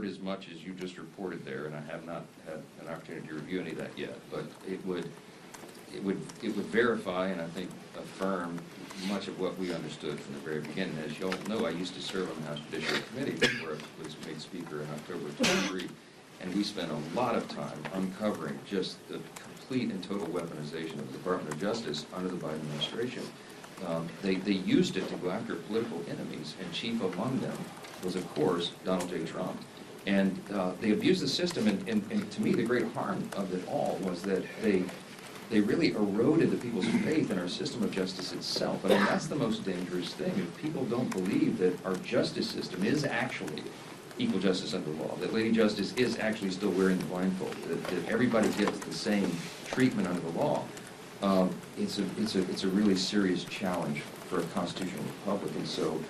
heard as much as you just reported there, and I have not had an opportunity to review any of that yet, but it would verify and I think affirm much of what we understood from the very beginning. As you all know, I used to serve on the House Judiciary Committee before I was made Speaker in October of 23, and we spent a lot of time uncovering just the complete and total weaponization of the Department of Justice under the Biden administration. They used it to go after political enemies, and chief among them was, of course, Donald J. Trump. And they abused the system, and to me, the great harm of it all was that they really eroded the people's faith in our system of justice itself. I mean, that's the most dangerous thing. If people don't believe that our justice system is actually equal justice under the law, that Lady Justice is actually still wearing the blindfold, that everybody gets the same treatment under the law, it's a really serious challenge for a constitutional republic. And so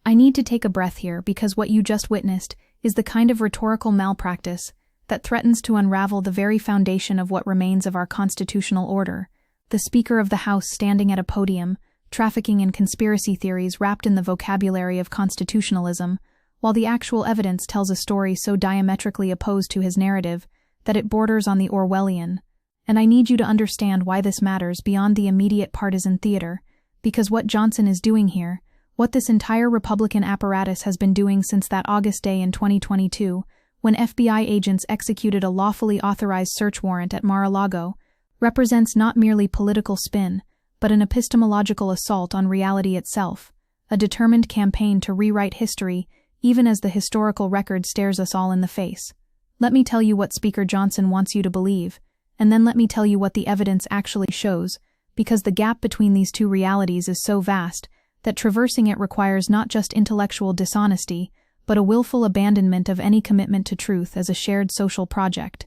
I need to take a breath here, because what you just witnessed is the kind of rhetorical malpractice that threatens to unravel the very foundation of what remains of our constitutional order. The Speaker of the House standing at a podium, trafficking in conspiracy theories wrapped in the vocabulary of constitutionalism, while the actual evidence tells a story so diametrically opposed to his narrative that it borders on the Orwellian. And I need you to understand why this matters beyond the immediate partisan theater, because what Johnson is doing here, what this entire Republican apparatus has been doing since that August day in 2022, when FBI agents executed a lawfully authorized search warrant at Mar-a-Lago, represents not merely political spin, but an epistemological assault on reality itself, a determined campaign to rewrite history, even as the historical record stares us all in the face. Let me tell you what Speaker Johnson wants you to believe, and then let me tell you what the evidence actually shows, because the gap between these two realities is so vast that traversing it requires not just intellectual dishonesty, but a willful abandonment of any commitment to truth as a shared social project.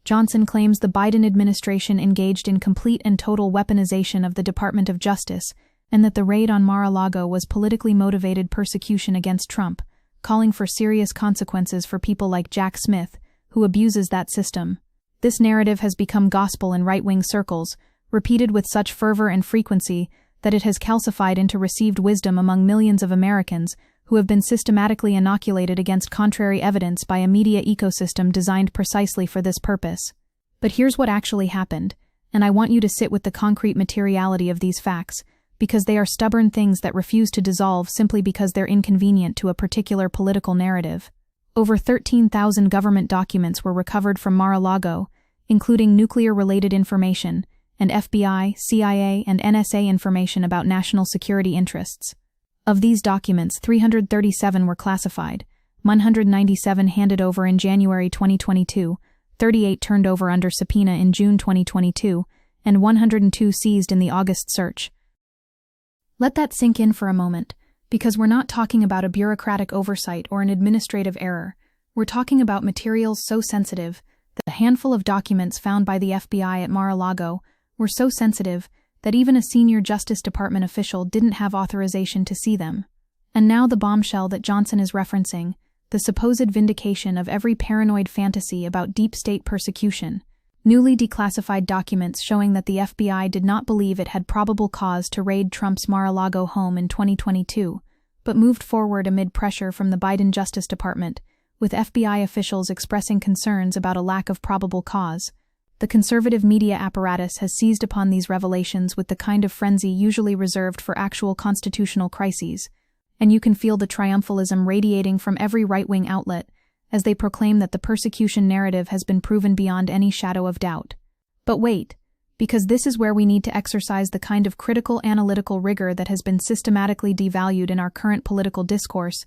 Johnson claims the Biden administration engaged in complete and total weaponization of the Department of Justice, and that the raid on Mar-a-Lago was politically motivated persecution against Trump, calling for serious consequences for people like Jack Smith, who abuses that system. This narrative has become gospel in right-wing circles, repeated with such fervor and frequency that it has calcified into received wisdom among millions of Americans who have been systematically inoculated against contrary evidence by a media ecosystem designed precisely for this purpose. But here's what actually happened, and I want you to sit with the concrete materiality of these facts, because they are stubborn things that refuse to dissolve simply because they're inconvenient to a particular political narrative. Over 13,000 government documents were recovered from Mar-a-Lago, including nuclear-related information, and FBI, CIA, and NSA information about national security interests. Of these documents, 337 were classified, 197 handed over in January 2022, 38 turned over under subpoena in June 2022, and 102 seized in the August search. Let that sink in for a moment, because we're not talking about a bureaucratic oversight or an administrative error. We're talking about materials so sensitive that the handful of documents found by the FBI at Mar-a-Lago were so sensitive that even a senior Justice Department official didn't have authorization to see them. And now the bombshell that Johnson is referencing, the supposed vindication of every paranoid fantasy about deep state persecution, newly declassified documents showing that the FBI did not believe it had probable cause to raid Trump's Mar-a-Lago home in 2022, but moved forward amid pressure from the Biden Justice Department, with FBI officials expressing concerns about a lack of probable cause. The conservative media apparatus has seized upon these revelations with the kind of frenzy usually reserved for actual constitutional crises, and you can feel the triumphalism radiating from every right-wing outlet as they proclaim that the persecution narrative has been proven beyond any shadow of doubt. But wait, because this is where we need to exercise the kind of critical analytical rigor that has been systematically devalued in our current political discourse,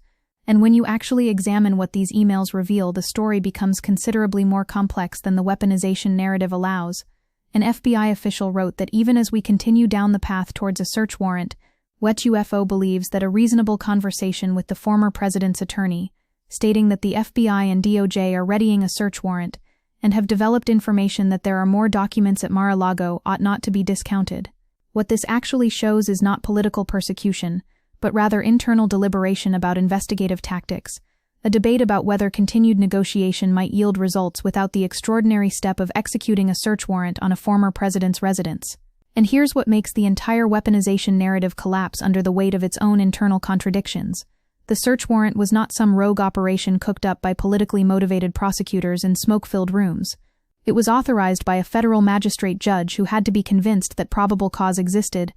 and when you actually examine what these emails reveal, the story becomes considerably more complex than the weaponization narrative allows. An FBI official wrote that even as we continue down the path towards a search warrant, WETUFO believes that a reasonable conversation with the former president's attorney, stating that the FBI and DOJ are readying a search warrant, and have developed information that there are more documents at Mar-a-Lago, ought not to be discounted. What this actually shows is not political persecution, but rather internal deliberation about investigative tactics, a debate about whether continued negotiation might yield results without the extraordinary step of executing a search warrant on a former president's residence. And here's what makes the entire weaponization narrative collapse under the weight of its own internal contradictions. The search warrant was not some rogue operation cooked up by politically motivated prosecutors in smoke-filled rooms. It was authorized by a federal magistrate judge who had to be convinced that probable cause existed.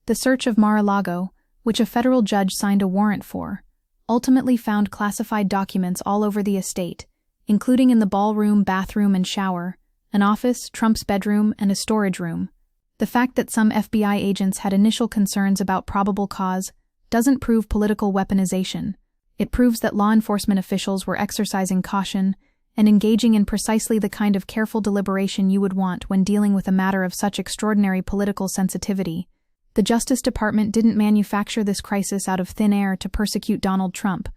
The search of Mar-a-Lago, which a federal judge signed a warrant for, ultimately found classified documents all over the estate, including in the ballroom, bathroom, and shower, an office, Trump's bedroom, and a storage room. The fact that some FBI agents had initial concerns about probable cause doesn't prove political weaponization. It proves that law enforcement officials were exercising caution and engaging in precisely the kind of careful deliberation you would want when dealing with a matter of such extraordinary political sensitivity. The Justice Department didn't manufacture this crisis out of thin air to persecute Donald Trump.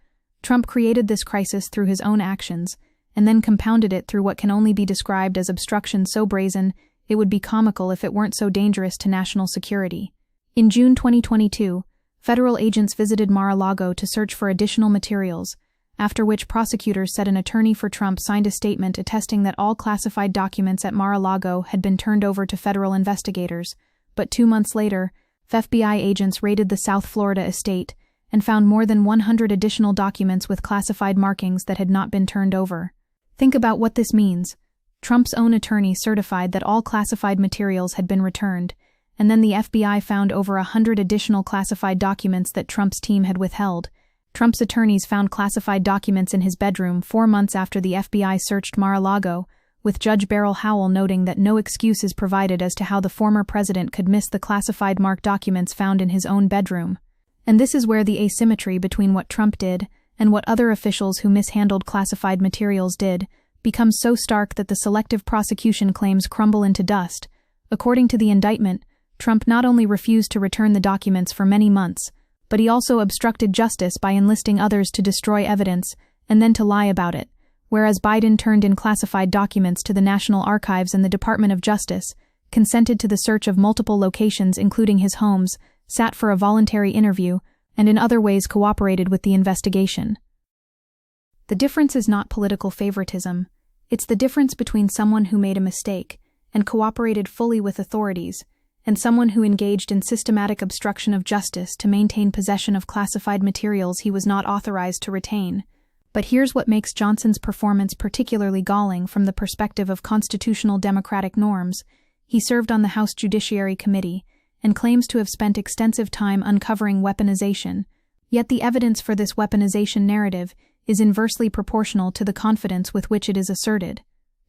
Trump created this crisis through his own actions, and then compounded it through what can only be described as obstruction so brazen it would be comical if it weren't so dangerous to national security. In June 2022, federal agents visited Mar-a-Lago to search for additional materials, after which prosecutors said an attorney for Trump signed a statement attesting that all classified documents at Mar-a-Lago had been turned over to federal investigators. But 2 months later, FBI agents raided the South Florida estate and found more than 100 additional documents with classified markings that had not been turned over. Think about what this means. Trump's own attorney certified that all classified materials had been returned, and then the FBI found over 100 additional classified documents that Trump's team had withheld. Trump's attorneys found classified documents in his bedroom 4 months after the FBI searched Mar-a-Lago, with Judge Beryl Howell noting that no excuse is provided as to how the former president could miss the classified marked documents found in his own bedroom. And this is where the asymmetry between what Trump did and what other officials who mishandled classified materials did becomes so stark that the selective prosecution claims crumble into dust. According to the indictment, Trump not only refused to return the documents for many months, but he also obstructed justice by enlisting others to destroy evidence and then to lie about it, whereas Biden turned in classified documents to the National Archives and the Department of Justice, consented to the search of multiple locations including his homes, sat for a voluntary interview, and in other ways cooperated with the investigation. The difference is not political favoritism. It's the difference between someone who made a mistake and cooperated fully with authorities, and someone who engaged in systematic obstruction of justice to maintain possession of classified materials he was not authorized to retain. But here's what makes Johnson's performance particularly galling from the perspective of constitutional democratic norms. He served on the House Judiciary Committee and claims to have spent extensive time uncovering weaponization, yet the evidence for this weaponization narrative is inversely proportional to the confidence with which it is asserted.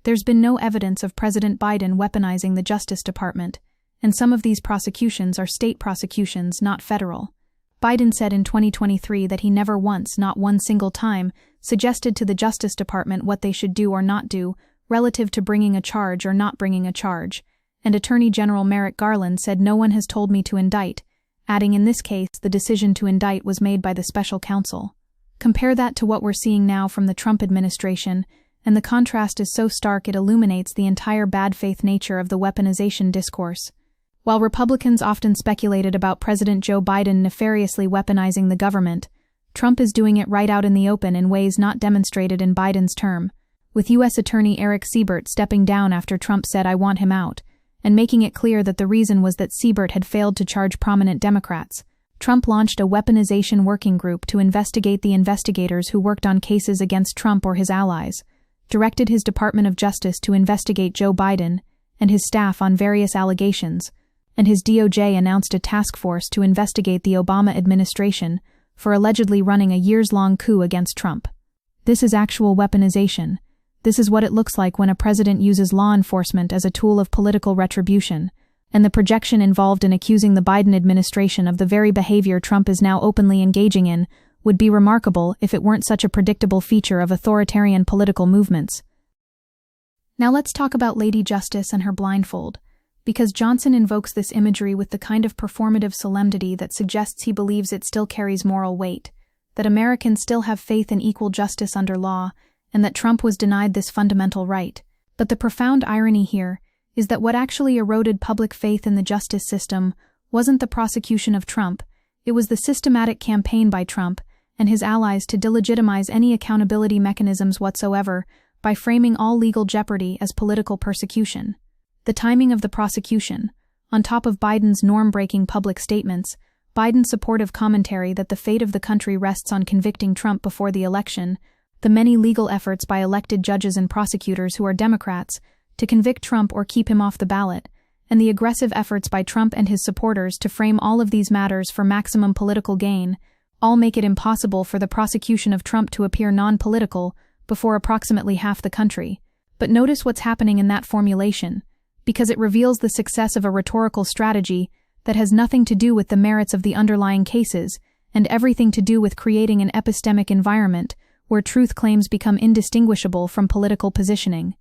There's been no evidence of President Biden weaponizing the Justice Department, and some of these prosecutions are state prosecutions, not federal. Biden said in 2023 that he never once, not one single time, suggested to the Justice Department what they should do or not do relative to bringing a charge or not bringing a charge, and Attorney General Merrick Garland said no one has told me to indict, adding in this case the decision to indict was made by the special counsel. Compare that to what we're seeing now from the Trump administration, and the contrast is so stark it illuminates the entire bad faith nature of the weaponization discourse. While Republicans often speculated about President Joe Biden nefariously weaponizing the government, Trump is doing it right out in the open in ways not demonstrated in Biden's term, with U.S. Attorney Eric Siebert stepping down after Trump said "I want him out," and making it clear that the reason was that Siebert had failed to charge prominent Democrats. Trump launched a weaponization working group to investigate the investigators who worked on cases against Trump or his allies, directed his Department of Justice to investigate Joe Biden and his staff on various allegations, and his DOJ announced a task force to investigate the Obama administration for allegedly running a years-long coup against Trump. This is actual weaponization. This is what it looks like when a president uses law enforcement as a tool of political retribution, and the projection involved in accusing the Biden administration of the very behavior Trump is now openly engaging in would be remarkable if it weren't such a predictable feature of authoritarian political movements. Now let's talk about Lady Justice and her blindfold, because Johnson invokes this imagery with the kind of performative solemnity that suggests he believes it still carries moral weight, that Americans still have faith in equal justice under law, and that Trump was denied this fundamental right. But the profound irony here is that what actually eroded public faith in the justice system wasn't the prosecution of Trump, it was the systematic campaign by Trump and his allies to delegitimize any accountability mechanisms whatsoever by framing all legal jeopardy as political persecution. The timing of the prosecution, on top of Biden's norm-breaking public statements, Biden's supportive commentary that the fate of the country rests on convicting Trump before the election, the many legal efforts by elected judges and prosecutors who are Democrats to convict Trump or keep him off the ballot, and the aggressive efforts by Trump and his supporters to frame all of these matters for maximum political gain, all make it impossible for the prosecution of Trump to appear non-political before approximately half the country. But notice what's happening in that formulation, because it reveals the success of a rhetorical strategy that has nothing to do with the merits of the underlying cases and everything to do with creating an epistemic environment where truth claims become indistinguishable from political positioning.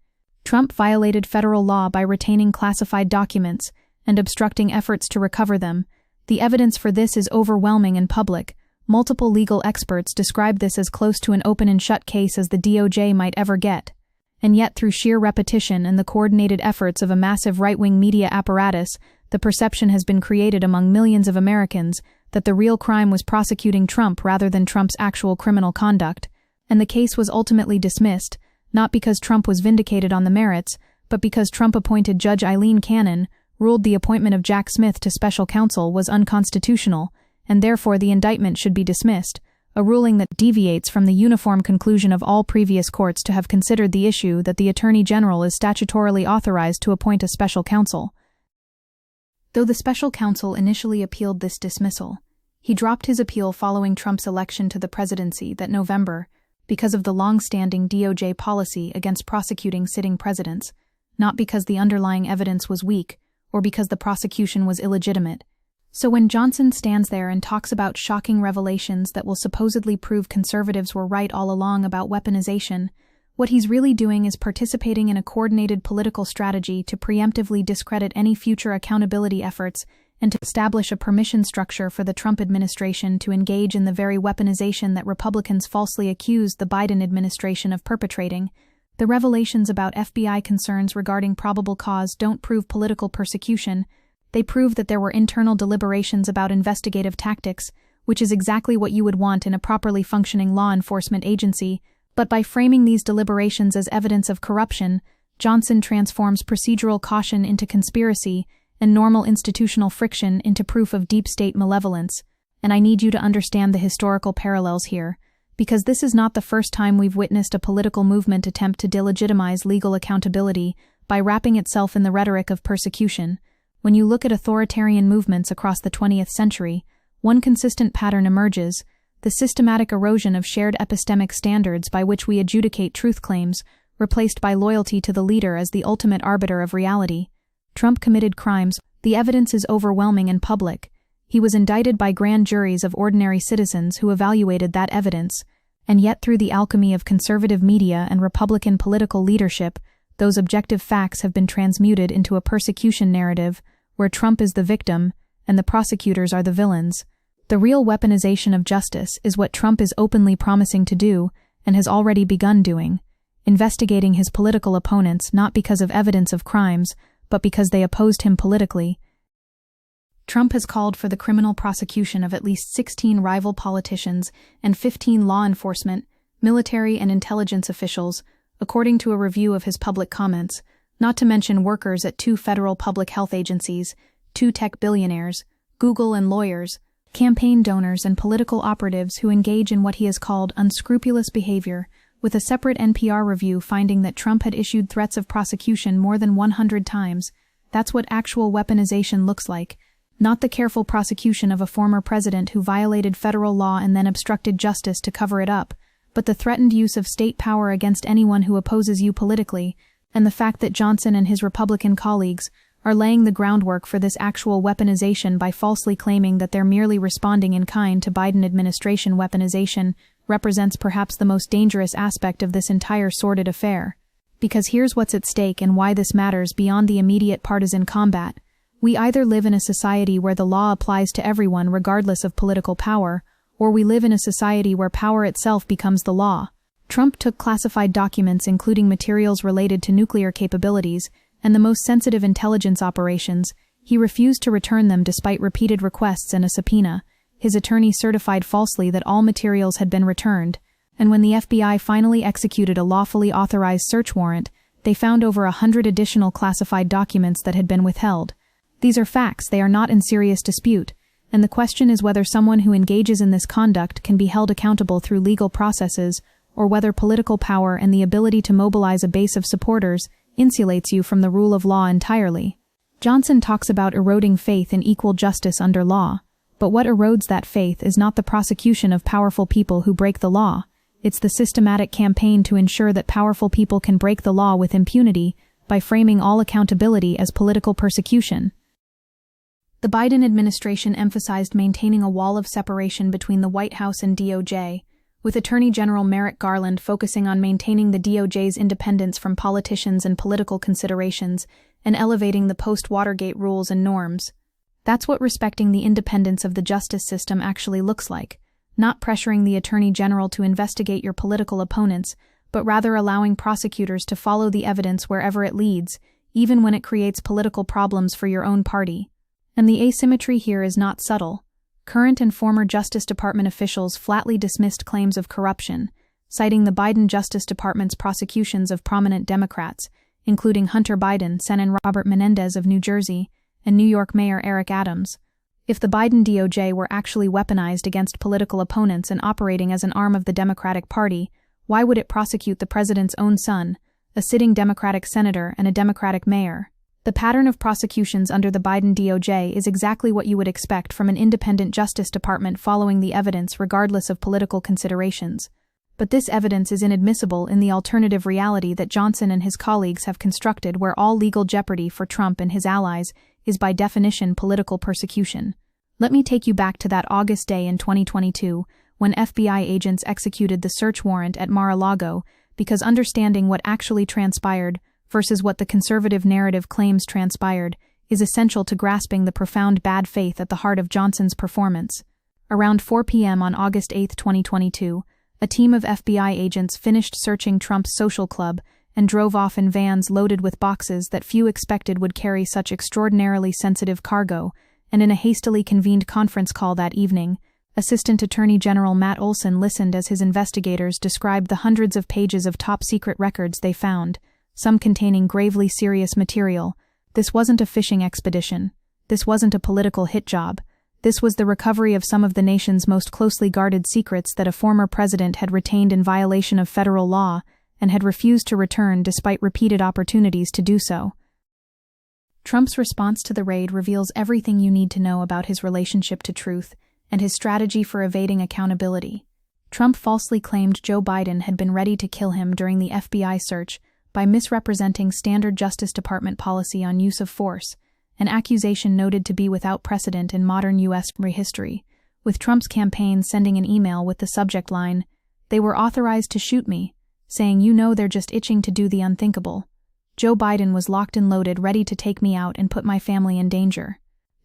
Trump violated federal law by retaining classified documents and obstructing efforts to recover them. The evidence for this is overwhelming and public. Multiple legal experts describe this as close to an open and shut case as the DOJ might ever get. And yet, through sheer repetition and the coordinated efforts of a massive right-wing media apparatus, the perception has been created among millions of Americans that the real crime was prosecuting Trump rather than Trump's actual criminal conduct. And the case was ultimately dismissed, not because Trump was vindicated on the merits, but because Trump-appointed Judge Eileen Cannon ruled the appointment of Jack Smith to special counsel was unconstitutional, and therefore the indictment should be dismissed, a ruling that deviates from the uniform conclusion of all previous courts to have considered the issue that the Attorney General is statutorily authorized to appoint a special counsel. Though the special counsel initially appealed this dismissal, he dropped his appeal following Trump's election to the presidency that November because of the long-standing DOJ policy against prosecuting sitting presidents, not because the underlying evidence was weak or because the prosecution was illegitimate. So when Johnson stands there and talks about shocking revelations that will supposedly prove conservatives were right all along about weaponization, what he's really doing is participating in a coordinated political strategy to preemptively discredit any future accountability efforts and to establish a permission structure for the Trump administration to engage in the very weaponization that Republicans falsely accused the Biden administration of perpetrating. The revelations about FBI concerns regarding probable cause don't prove political persecution. They prove that there were internal deliberations about investigative tactics, which is exactly what you would want in a properly functioning law enforcement agency. But by framing these deliberations as evidence of corruption, Johnson transforms procedural caution into conspiracy and normal institutional friction into proof of deep state malevolence. And I need you to understand the historical parallels here, because this is not the first time we've witnessed a political movement attempt to delegitimize legal accountability by wrapping itself in the rhetoric of persecution. When you look at authoritarian movements across the 20th century, one consistent pattern emerges: the systematic erosion of shared epistemic standards by which we adjudicate truth claims, replaced by loyalty to the leader as the ultimate arbiter of reality. Trump committed crimes. The evidence is overwhelming and public. He was indicted by grand juries of ordinary citizens who evaluated that evidence, and yet through the alchemy of conservative media and Republican political leadership, those objective facts have been transmuted into a persecution narrative where Trump is the victim and the prosecutors are the villains. The real weaponization of justice is what Trump is openly promising to do and has already begun doing, investigating his political opponents not because of evidence of crimes, but because they opposed him politically. Trump has called for the criminal prosecution of at least 16 rival politicians and 15 law enforcement, military and intelligence officials, according to a review of his public comments, not to mention workers at 2 federal public health agencies, 2 tech billionaires, Google and lawyers, campaign donors and political operatives who engage in what he has called unscrupulous behavior, with a separate NPR review finding that Trump had issued threats of prosecution more than 100 times. That's what actual weaponization looks like, not the careful prosecution of a former president who violated federal law and then obstructed justice to cover it up, but the threatened use of state power against anyone who opposes you politically, and the fact that Johnson and his Republican colleagues are laying the groundwork for this actual weaponization by falsely claiming that they're merely responding in kind to Biden administration weaponization represents perhaps the most dangerous aspect of this entire sordid affair. Because here's what's at stake and why this matters beyond the immediate partisan combat. We either live in a society where the law applies to everyone regardless of political power, or we live in a society where power itself becomes the law. Trump took classified documents including materials related to nuclear capabilities and the most sensitive intelligence operations. He refused to return them despite repeated requests and a subpoena. His attorney certified falsely that all materials had been returned, and when the FBI finally executed a lawfully authorized search warrant, they found over 100 additional classified documents that had been withheld. These are facts, they are not in serious dispute, and the question is whether someone who engages in this conduct can be held accountable through legal processes, or whether political power and the ability to mobilize a base of supporters insulates you from the rule of law entirely. Johnson talks about eroding faith in equal justice under law, but what erodes that faith is not the prosecution of powerful people who break the law. It's the systematic campaign to ensure that powerful people can break the law with impunity by framing all accountability as political persecution. The Biden administration emphasized maintaining a wall of separation between the White House and DOJ, with Attorney General Merrick Garland focusing on maintaining the DOJ's independence from politicians and political considerations and elevating the post-Watergate rules and norms. That's what respecting the independence of the justice system actually looks like, not pressuring the Attorney General to investigate your political opponents, but rather allowing prosecutors to follow the evidence wherever it leads, even when it creates political problems for your own party. And the asymmetry here is not subtle. Current and former Justice Department officials flatly dismissed claims of corruption, citing the Biden Justice Department's prosecutions of prominent Democrats, including Hunter Biden, Senator Robert Menendez of New Jersey, and New York Mayor Eric Adams. If the Biden DOJ were actually weaponized against political opponents and operating as an arm of the Democratic Party, why would it prosecute the president's own son, a sitting Democratic senator and a Democratic mayor? The pattern of prosecutions under the Biden DOJ is exactly what you would expect from an independent Justice Department following the evidence regardless of political considerations. But this evidence is inadmissible in the alternative reality that Johnson and his colleagues have constructed, where all legal jeopardy for Trump and his allies is by definition political persecution. Let me take you back to that August day in 2022 when FBI agents executed the search warrant at Mar-a-Lago, because understanding what actually transpired versus what the conservative narrative claims transpired is essential to grasping the profound bad faith at the heart of Johnson's performance. Around 4 p.m. on August 8, 2022, a team of FBI agents finished searching Trump's social club and drove off in vans loaded with boxes that few expected would carry such extraordinarily sensitive cargo, and in a hastily convened conference call that evening, Assistant Attorney General Matt Olsen listened as his investigators described the hundreds of pages of top-secret records they found, some containing gravely serious material. This wasn't a fishing expedition. This wasn't a political hit job. This was the recovery of some of the nation's most closely guarded secrets that a former president had retained in violation of federal law and had refused to return despite repeated opportunities to do so. Trump's response to the raid reveals everything you need to know about his relationship to truth and his strategy for evading accountability. Trump falsely claimed Joe Biden had been ready to kill him during the FBI search by misrepresenting standard Justice Department policy on use of force, an accusation noted to be without precedent in modern U.S. history, with Trump's campaign sending an email with the subject line, "They were authorized to shoot me," saying, "You know they're just itching to do the unthinkable. Joe Biden was locked and loaded, ready to take me out and put my family in danger."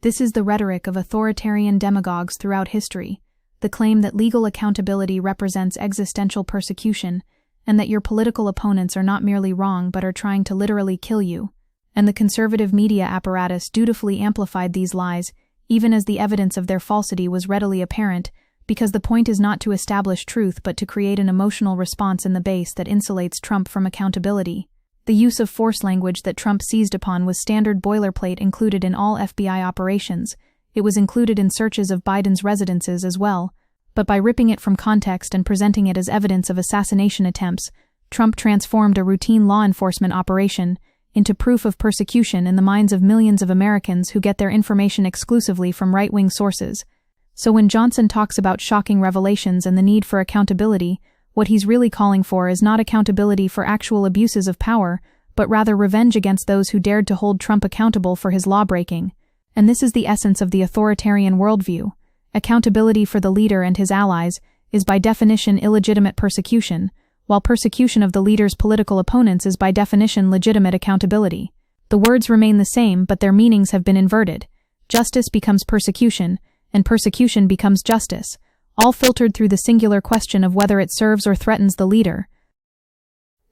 This is the rhetoric of authoritarian demagogues throughout history, the claim that legal accountability represents existential persecution, and that your political opponents are not merely wrong but are trying to literally kill you. And the conservative media apparatus dutifully amplified these lies, even as the evidence of their falsity was readily apparent, because the point is not to establish truth but to create an emotional response in the base that insulates Trump from accountability. The use of force language that Trump seized upon was standard boilerplate included in all FBI operations. It was included in searches of Biden's residences as well. But by ripping it from context and presenting it as evidence of assassination attempts, Trump transformed a routine law enforcement operation into proof of persecution in the minds of millions of Americans who get their information exclusively from right-wing sources. So when Johnson talks about shocking revelations and the need for accountability, what he's really calling for is not accountability for actual abuses of power, but rather revenge against those who dared to hold Trump accountable for his lawbreaking. And this is the essence of the authoritarian worldview. Accountability for the leader and his allies is by definition illegitimate persecution, while persecution of the leader's political opponents is by definition legitimate accountability. The words remain the same, but their meanings have been inverted. Justice becomes persecution, and persecution becomes justice, all filtered through the singular question of whether it serves or threatens the leader.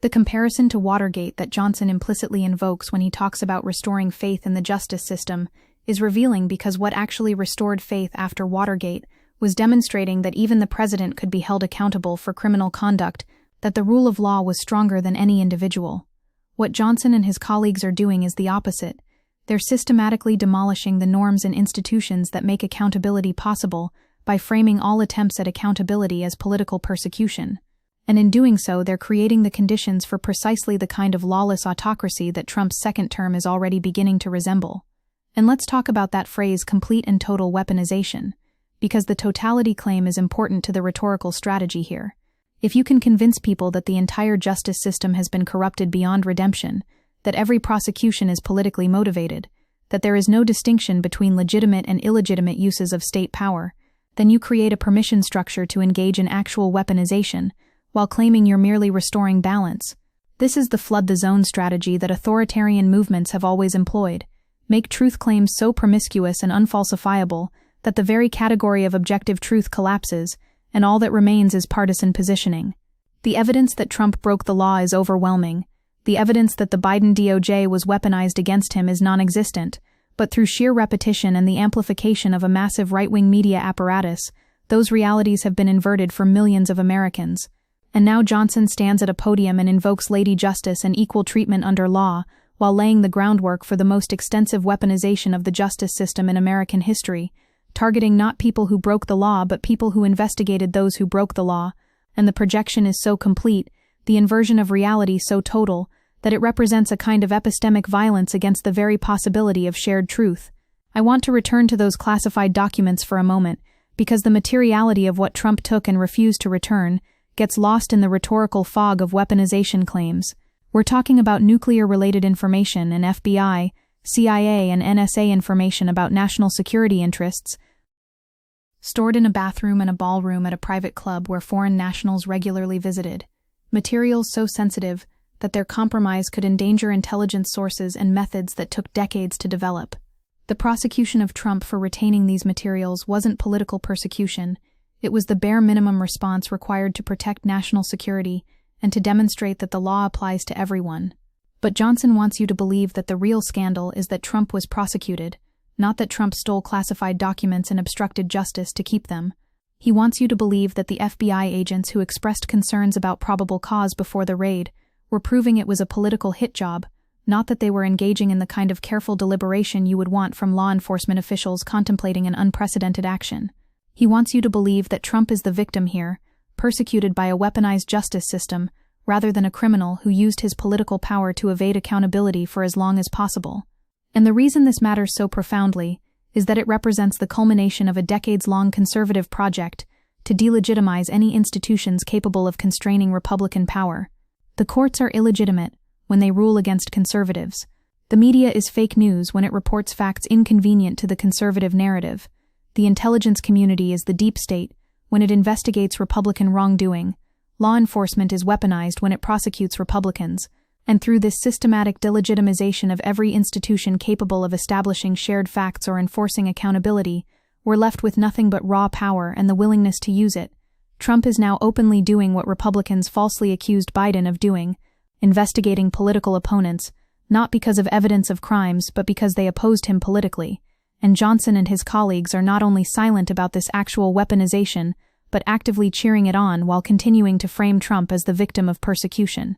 The comparison to Watergate that Johnson implicitly invokes when he talks about restoring faith in the justice system is revealing, because what actually restored faith after Watergate was demonstrating that even the president could be held accountable for criminal conduct, that the rule of law was stronger than any individual. What Johnson and his colleagues are doing is the opposite. They're systematically demolishing the norms and institutions that make accountability possible by framing all attempts at accountability as political persecution. And in doing so, they're creating the conditions for precisely the kind of lawless autocracy that Trump's second term is already beginning to resemble. And let's talk about that phrase, complete and total weaponization, because the totality claim is important to the rhetorical strategy here. If you can convince people that the entire justice system has been corrupted beyond redemption, that every prosecution is politically motivated, that there is no distinction between legitimate and illegitimate uses of state power, then you create a permission structure to engage in actual weaponization, while claiming you're merely restoring balance. This is the flood the zone strategy that authoritarian movements have always employed. Make truth claims so promiscuous and unfalsifiable that the very category of objective truth collapses, and all that remains is partisan positioning. The evidence that Trump broke the law is overwhelming. The evidence that the Biden DOJ was weaponized against him is non-existent, but through sheer repetition and the amplification of a massive right-wing media apparatus, those realities have been inverted for millions of Americans. And now Johnson stands at a podium and invokes Lady Justice and equal treatment under law, while laying the groundwork for the most extensive weaponization of the justice system in American history, targeting not people who broke the law but people who investigated those who broke the law. And the projection is so complete, the inversion of reality so total, that it represents a kind of epistemic violence against the very possibility of shared truth. I want to return to those classified documents for a moment, because the materiality of what Trump took and refused to return gets lost in the rhetorical fog of weaponization claims. We're talking about nuclear-related information and FBI, CIA, and NSA information about national security interests, stored in a bathroom and a ballroom at a private club where foreign nationals regularly visited. Materials so sensitive that their compromise could endanger intelligence sources and methods that took decades to develop. The prosecution of Trump for retaining these materials wasn't political persecution. It was the bare minimum response required to protect national security and to demonstrate that the law applies to everyone. But Johnson wants you to believe that the real scandal is that Trump was prosecuted, not that Trump stole classified documents and obstructed justice to keep them. He wants you to believe that the FBI agents who expressed concerns about probable cause before the raid were proving it was a political hit job, not that they were engaging in the kind of careful deliberation you would want from law enforcement officials contemplating an unprecedented action. He wants you to believe that Trump is the victim here, persecuted by a weaponized justice system, rather than a criminal who used his political power to evade accountability for as long as possible. And the reason this matters so profoundly is that it represents the culmination of a decades-long conservative project to delegitimize any institutions capable of constraining Republican power. The courts are illegitimate when they rule against conservatives. The media is fake news when it reports facts inconvenient to the conservative narrative. The intelligence community is the deep state when it investigates Republican wrongdoing. Law enforcement is weaponized when it prosecutes Republicans. And through this systematic delegitimization of every institution capable of establishing shared facts or enforcing accountability, we're left with nothing but raw power and the willingness to use it. Trump is now openly doing what Republicans falsely accused Biden of doing, investigating political opponents, not because of evidence of crimes but because they opposed him politically. And Johnson and his colleagues are not only silent about this actual weaponization, but actively cheering it on while continuing to frame Trump as the victim of persecution.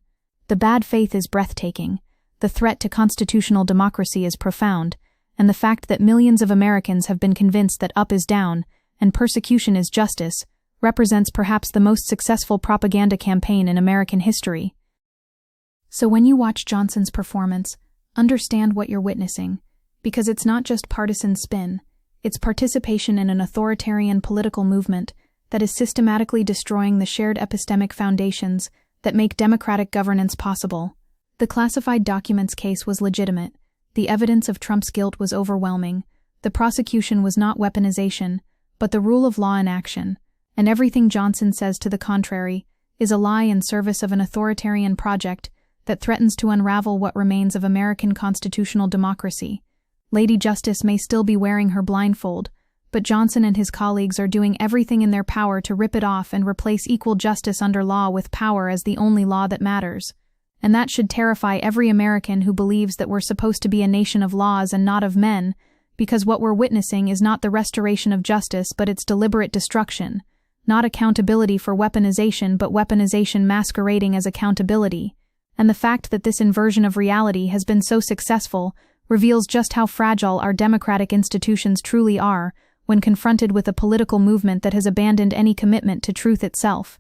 The bad faith is breathtaking, the threat to constitutional democracy is profound, and the fact that millions of Americans have been convinced that up is down and persecution is justice represents perhaps the most successful propaganda campaign in American history. So when you watch Johnson's performance, understand what you're witnessing, because it's not just partisan spin, it's participation in an authoritarian political movement that is systematically destroying the shared epistemic foundations that make democratic governance possible. The classified documents case was legitimate. The evidence of Trump's guilt was overwhelming. The prosecution was not weaponization, but the rule of law in action. And everything Johnson says to the contrary is a lie in service of an authoritarian project that threatens to unravel what remains of American constitutional democracy. Lady Justice may still be wearing her blindfold, but Johnson and his colleagues are doing everything in their power to rip it off and replace equal justice under law with power as the only law that matters. And that should terrify every American who believes that we're supposed to be a nation of laws and not of men, because what we're witnessing is not the restoration of justice but its deliberate destruction, not accountability for weaponization but weaponization masquerading as accountability. And the fact that this inversion of reality has been so successful reveals just how fragile our democratic institutions truly are when confronted with a political movement that has abandoned any commitment to truth itself.